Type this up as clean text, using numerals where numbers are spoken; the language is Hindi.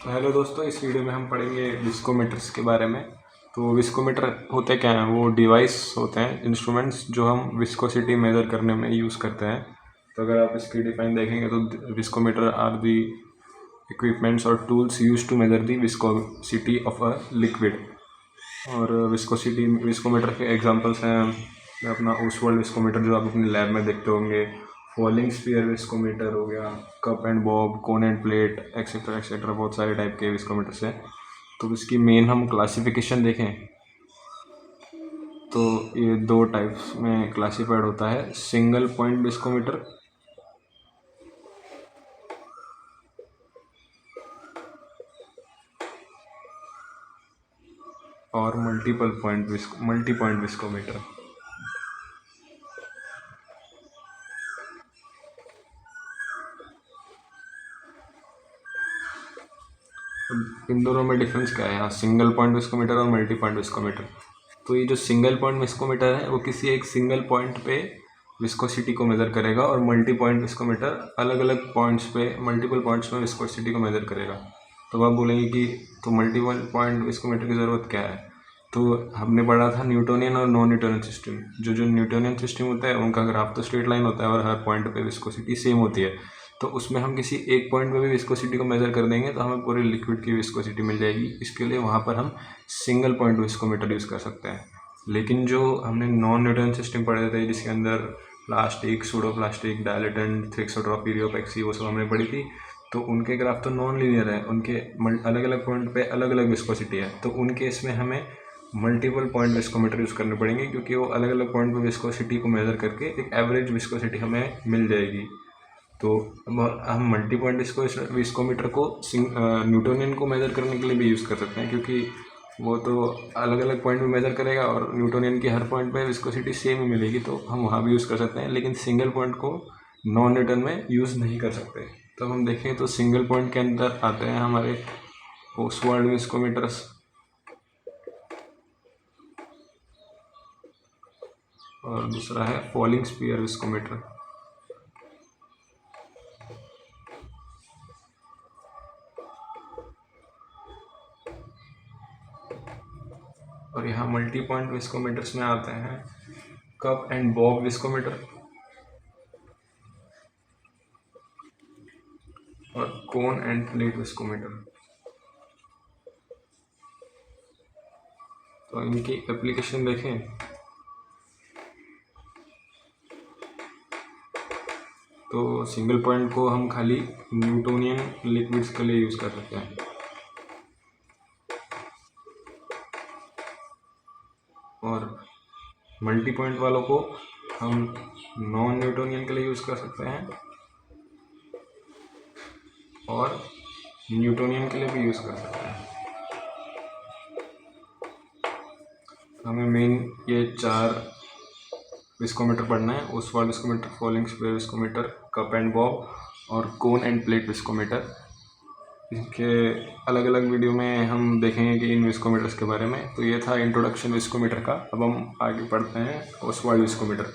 हेलो दोस्तों, इस वीडियो में हम पढ़ेंगे विस्कोमीटर्स के बारे में। तो विस्कोमीटर होते क्या हैं? वो डिवाइस होते हैं, इंस्ट्रूमेंट्स जो हम विस्कोसिटी मेज़र करने में यूज़ करते हैं। तो अगर आप इसकी डिफाइन देखेंगे तो विस्कोमीटर आर दी इक्विपमेंट्स और tools use to measure the viscosity of a liquid. और विस्कोमीटर के एग्जांपल्स हैं अपना ओसवाल्ड विस्कोमीटर जो आप अपने लैब में देखते होंगे, फॉलिंग स्फीयर विस्कोमीटर हो गया, cup and Bob, cone end plate, etcetera etcetera, बहुत सारे टाइप के विस्कोमीटर्स हैं। तो इसकी मेन हम क्लासिफिकेशन देखें तो ये दो टाइप्स में क्लासिफाइड होता है, सिंगल पॉइंट विस्कोमीटर और मल्टी पॉइंट विस्कोमीटर। इन दोनों में डिफरेंस क्या है? यहाँ सिंगल पॉइंट विस्कोमीटर और मल्टी पॉइंट विस्कोमीटर। तो ये जो सिंगल पॉइंट विस्कोमीटर है वो किसी एक सिंगल पॉइंट पे विस्कोसिटी को मेज़र करेगा, और मल्टी पॉइंट विस्कोमीटर अलग अलग पॉइंट्स पे, मल्टीपल पॉइंट्स में विस्कोसिटी को मेज़र करेगा। तो आप बोलेंगे कि तो मल्टीपल पॉइंट विस्कोमीटर की ज़रूरत क्या है? तो हमने पढ़ा था न्यूटोनियन और नॉन न्यूटोनियन सिस्टम। जो न्यूटोनियन सिस्टम होता है उनका ग्राफ तो स्ट्रेट लाइन होता है और हर पॉइंट पे विस्कोसिटी सेम होती है। तो उसमें हम किसी एक पॉइंट पे भी विस्कोसिटी को मेज़र कर देंगे तो हमें पूरे लिक्विड की विस्कोसिटी मिल जाएगी। इसके लिए वहाँ पर हम सिंगल पॉइंट विस्कोमीटर यूज़ कर सकते हैं। लेकिन जो हमने नॉन न्यूटन सिस्टम पढ़े थे जिसके अंदर प्लास्टिक, सूडो प्लास्टिक, डायलेटेंट, थ्रिक्सोट्रॉपी, रियोपेक्सी, वो सब हमने पढ़ी थी, तो उनके ग्राफ तो नॉन लीनियर है, उनके अलग अलग पॉइंट पे अलग अलग विस्कोसिटी है। तो उन केस में हमें मल्टीपल पॉइंट विस्कोमीटर यूज़ करने पड़ेंगे, क्योंकि वो अलग अलग पॉइंट पे विस्कोसिटी को मेज़र करके एक एवरेज विस्कोसिटी हमें मिल जाएगी। तो हम मल्टी पॉइंट विस्कोमीटर को न्यूटोनियन को मेज़र करने के लिए भी यूज़ कर सकते हैं, क्योंकि वो तो अलग अलग पॉइंट में मेज़र करेगा और न्यूटोनियन की हर पॉइंट पे विस्कोसिटी सेम ही मिलेगी, तो हम वहाँ भी यूज़ कर सकते हैं। लेकिन सिंगल पॉइंट को नॉन न्यूटन में यूज़ नहीं कर सकते। तो हम देखें तो सिंगल पॉइंट के अंदर आते हैं हमारे ओसवाल्ड विस्कोमीटर्स, और दूसरा है फॉलिंग स्फीयर विस्कोमीटर। और यहाँ मल्टी पॉइंट विस्कोमीटर्स में आते हैं कप एंड बॉब विस्कोमीटर और कोन एंड प्लेट विस्कोमीटर। तो इनकी एप्लीकेशन देखें तो सिंगल पॉइंट को हम खाली न्यूटोनियन लिक्विड्स के लिए यूज़ कर सकते हैं, और मल्टी पॉइंट वालों को हम नॉन न्यूटोनियन के लिए यूज़ कर सकते हैं और न्यूटोनियन के लिए भी यूज़ कर सकते हैं। हमें मेन ये चार विस्कोमीटर पढ़ना है: Oswald viscometer, falling sphere viscometer, cup and Bob और कोन एंड प्लेट विस्कोमीटर। इसके अलग अलग वीडियो में हम देखेंगे कि इन विस्कोमीटर्स के बारे में। तो ये था इंट्रोडक्शन विस्कोमीटर का। अब हम आगे पढ़ते हैं ओसवाल्ड विस्कोमीटर।